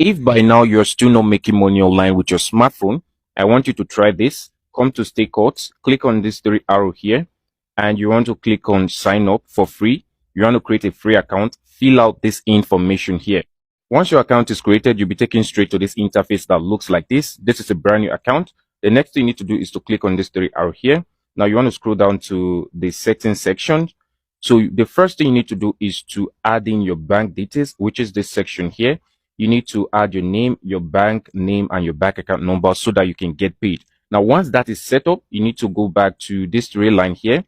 If by now you're still not making money online with your smartphone, I want you to try this. Come to Stay Courts, click on this three arrow here, and you want to click on sign up for free. You want to create a free account, fill out this information here. Once your account is created, you'll be taken straight to this interface that looks like this. This is a brand new account. The next thing you need to do is to click on this three arrow here. Now you want to scroll down to the settings section. So the first thing you need to do is to add in your bank details, which is this section here. You need to add your name, your bank name, and your bank account number so that you can get paid. Now, once that is set up, you need to go back to this three line here,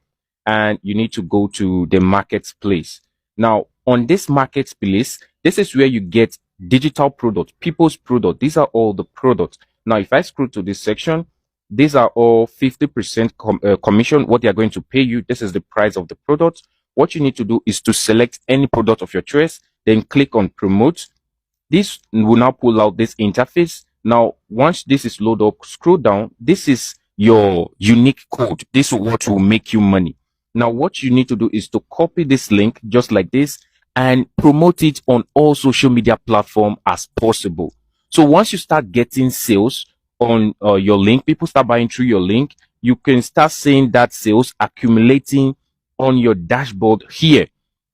and you need to go to the marketplace. Now, on this marketplace, this is where you get digital products, people's product. These are all the products. Now, if I scroll to this section, these are all 50% commission, what they are going to pay you. This is the price of the product. What you need to do is to select any product of your choice, then click on promote. This will now pull out this interface. Now, once this is loaded up, scroll down. This is your unique code. This is what will make you money. Now, what you need to do is to copy this link just like this and promote it on all social media platforms as possible. So once you start getting sales on your link, people start buying through your link, you can start seeing that sales accumulating on your dashboard here,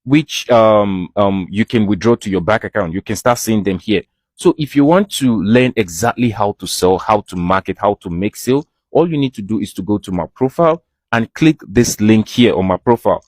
which you can withdraw to your bank account. You can start seeing them here. So if you want to learn exactly how to sell, how to market, how to make sale, all you need to do is to go to my profile and click this link here on my profile.